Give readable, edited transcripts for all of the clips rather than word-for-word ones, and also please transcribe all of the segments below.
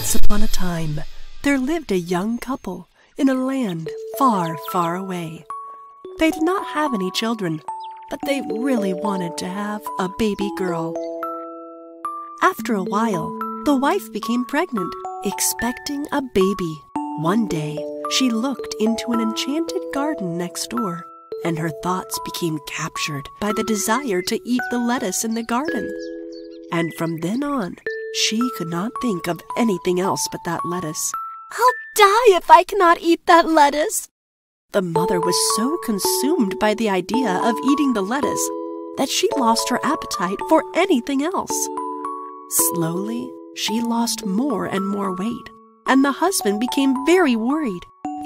Once upon a time, there lived a young couple in a land far, far away. They did not have any children, but they really wanted to have a baby girl. After a while, the wife became pregnant, expecting a baby. One day, she looked into an enchanted garden next door, and her thoughts became captured by the desire to eat the lettuce in the garden. And from then on, she could not think of anything else but that lettuce. "I'll die if I cannot eat that lettuce." The mother was so consumed by the idea of eating the lettuce that she lost her appetite for anything else. Slowly, she lost more and more weight, and the husband became very worried.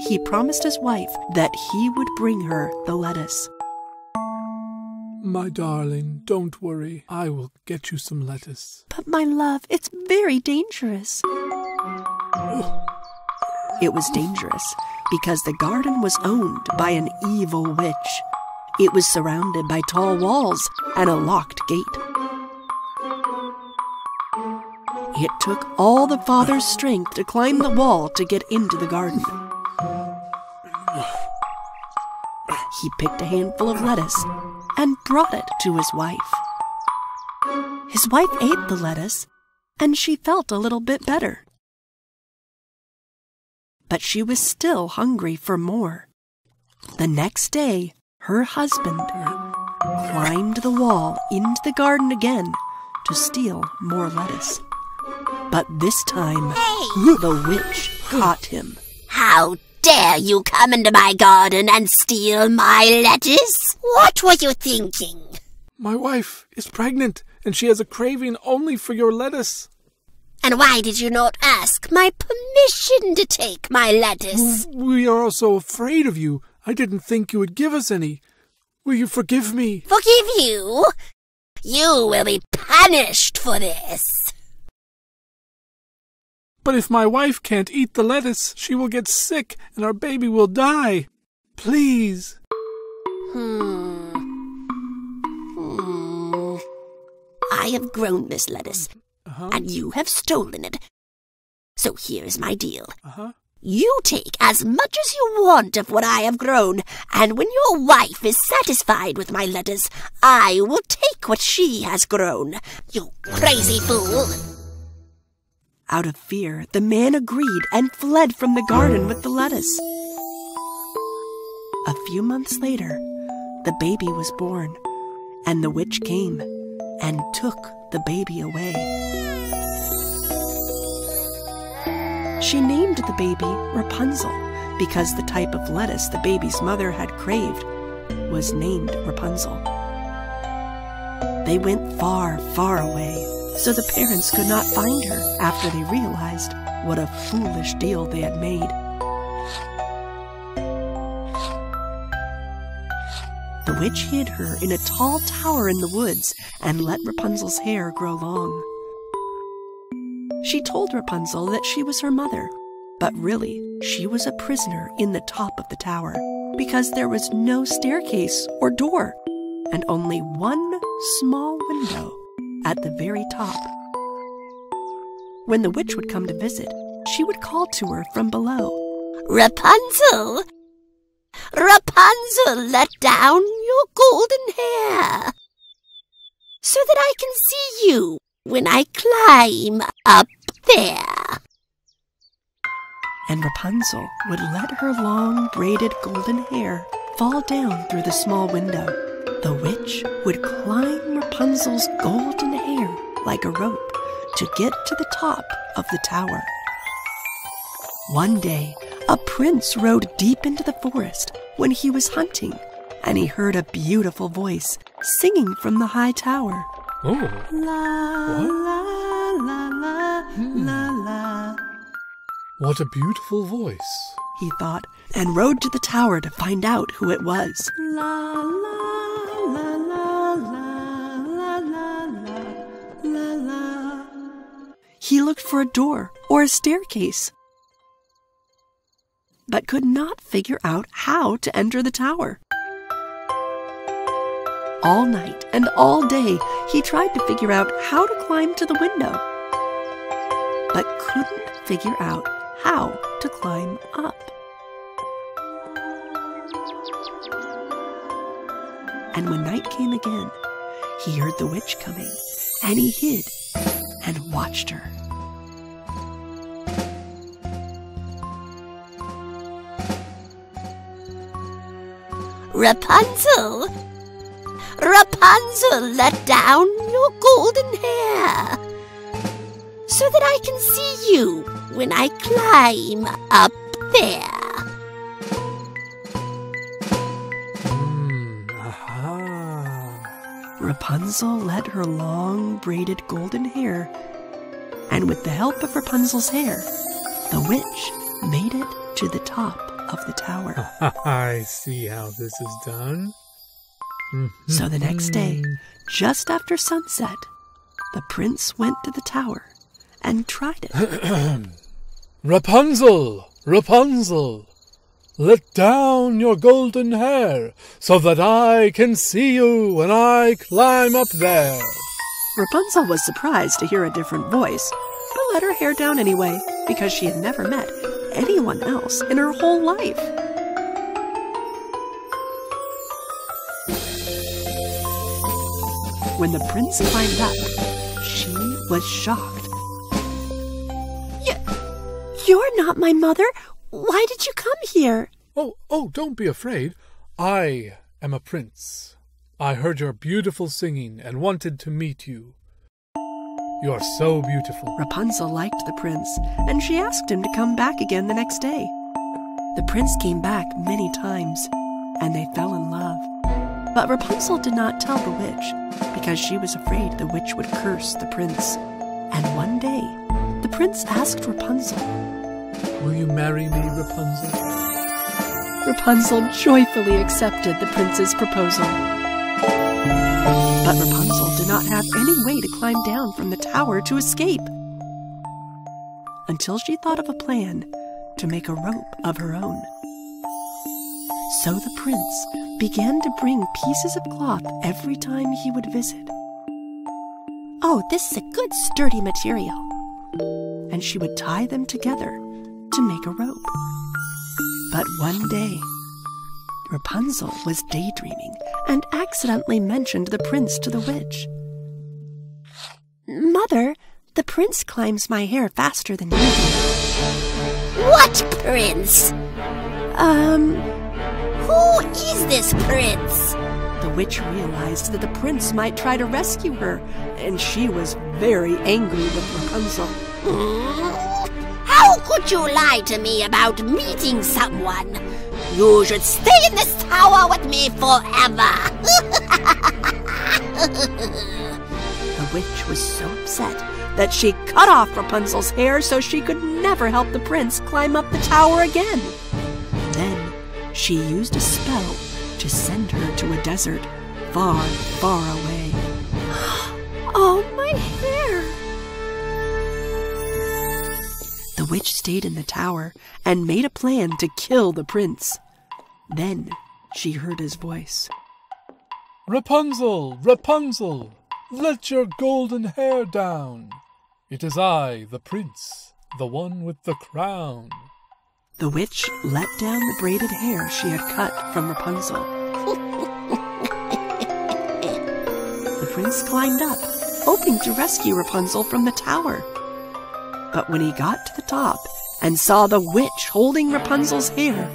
He promised his wife that he would bring her the lettuce. "My darling, don't worry. I will get you some lettuce." "But my love, it's very dangerous." It was dangerous because the garden was owned by an evil witch. It was surrounded by tall walls and a locked gate. It took all the father's strength to climb the wall to get into the garden. He picked a handful of lettuce and brought it to his wife. His wife ate the lettuce, and she felt a little bit better. But she was still hungry for more. The next day, her husband climbed the wall into the garden again to steal more lettuce. But this time, the witch caught him. "How dare you come into my garden and steal my lettuce? What were you thinking?" "My wife is pregnant, and she has a craving only for your lettuce." "And why did you not ask my permission to take my lettuce?" "We are all so afraid of you. I didn't think you would give us any. Will you forgive me?" "Forgive you? You will be punished for this." "But if my wife can't eat the lettuce, she will get sick and our baby will die. Please." I have grown this lettuce, and you have stolen it. So here's my deal. You take as much as you want of what I have grown, and when your wife is satisfied with my lettuce, I will take what she has grown. You crazy fool! Out of fear, the man agreed and fled from the garden with the lettuce. A few months later, the baby was born, and the witch came and took the baby away. She named the baby Rapunzel because the type of lettuce the baby's mother had craved was named Rapunzel. They went far, far away, so the parents could not find her after they realized what a foolish deal they had made. The witch hid her in a tall tower in the woods and let Rapunzel's hair grow long. She told Rapunzel that she was her mother, but really she was a prisoner in the top of the tower because there was no staircase or door and only one small window at the very top. When the witch would come to visit, she would call to her from below, "Rapunzel! Rapunzel, let down your golden hair so that I can see you when I climb up there." And Rapunzel would let her long braided golden hair fall down through the small window. The witch would climb Rapunzel's golden hair like a rope to get to the top of the tower. One day, a prince rode deep into the forest when he was hunting, and he heard a beautiful voice singing from the high tower. Oh. La, la, la, la, la, la. What a beautiful voice, he thought, and rode to the tower to find out who it was. La, la, la, la, la, la, la, la, la. He looked for a door or a staircase, but could not figure out how to enter the tower. All night and all day, he tried to figure out how to climb to the window. but couldn't figure out how to climb up. And when night came again, he heard the witch coming, and he hid and watched her. Rapunzel! Rapunzel, let down your golden hair so that I can see you when I climb up there. Rapunzel let her long braided golden hair, and with the help of Rapunzel's hair, the witch made it to the top of the tower. I see how this is done. So the next day, just after sunset, the prince went to the tower and tried it. Rapunzel! Rapunzel! Let down your golden hair so that I can see you when I climb up there. Rapunzel was surprised to hear a different voice, but let her hair down anyway, because she had never met anyone else in her whole life. When the prince climbed up, she was shocked. You're not my mother. Why did you come here? Oh, don't be afraid. I am a prince. I heard your beautiful singing and wanted to meet you. You are so beautiful. Rapunzel liked the prince, and she asked him to come back again the next day. The prince came back many times, and they fell in love. But Rapunzel did not tell the witch, because she was afraid the witch would curse the prince. And one day, the prince asked Rapunzel, "Will you marry me, Rapunzel?" Rapunzel joyfully accepted the prince's proposal. But Rapunzel did not have any way to climb down from the tower to escape, until she thought of a plan to make a rope of her own. So the prince began to bring pieces of cloth every time he would visit. "Oh, this is a good sturdy material." And she would tie them together to make a rope. But one day, Rapunzel was daydreaming and accidentally mentioned the prince to the witch. "Mother, the prince climbs my hair faster than you do." What prince? Who is this prince? The witch realized that the prince might try to rescue her, and she was very angry with Rapunzel. How could you lie to me about meeting someone? You should stay in this tower with me forever. The witch was so upset that she cut off Rapunzel's hair so she could never help the prince climb up the tower again. Then she used a spell to send her to a desert far, far away. Oh, my hair! The witch stayed in the tower and made a plan to kill the prince. Then she heard his voice. "Rapunzel, Rapunzel, let your golden hair down. It is I, the prince, the one with the crown." The witch let down the braided hair she had cut from Rapunzel. The prince climbed up, hoping to rescue Rapunzel from the tower. But when he got to the top and saw the witch holding Rapunzel's hair,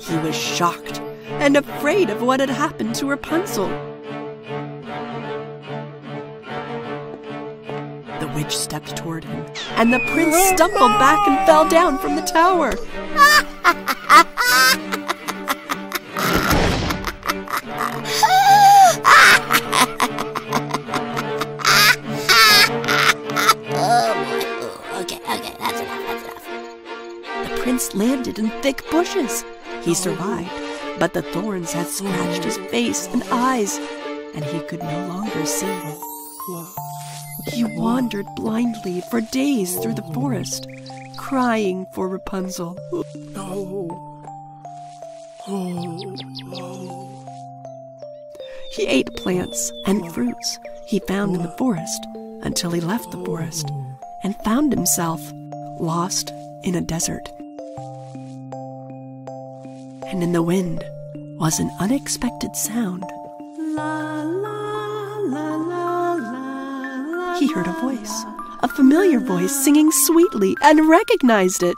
he was shocked and afraid of what had happened to Rapunzel. The witch stepped toward him, and the prince stumbled back and fell down from the tower. Okay, that's enough. The prince landed in thick bushes. He survived, but the thorns had scratched his face and eyes, and he could no longer see. He wandered blindly for days through the forest, crying for Rapunzel. He ate plants and fruits he found in the forest until he left the forest and found himself lost in a desert. And in the wind was an unexpected sound. He heard a voice, a familiar voice singing sweetly, and recognized it.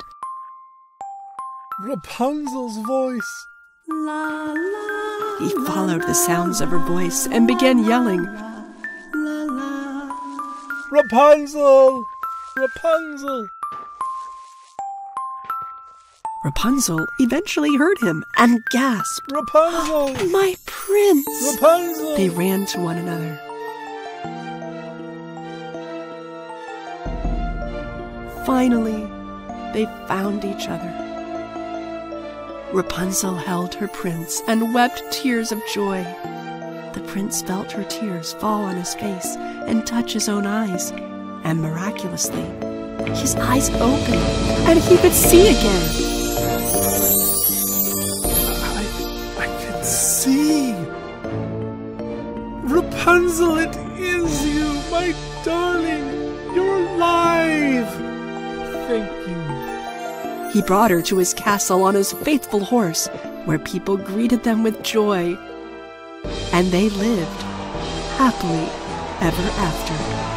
Rapunzel's voice. He followed the sounds of her voice and began yelling, Rapunzel! Rapunzel! Rapunzel eventually heard him and gasped, Rapunzel! "My prince!" Rapunzel! They ran to one another. Finally, they found each other. Rapunzel held her prince and wept tears of joy. The prince felt her tears fall on his face and touch his own eyes, and miraculously, his eyes opened and he could see again. I can see! Rapunzel, it is you, my darling! You're alive! Thank you. He brought her to his castle on his faithful horse, where people greeted them with joy. And they lived happily ever after.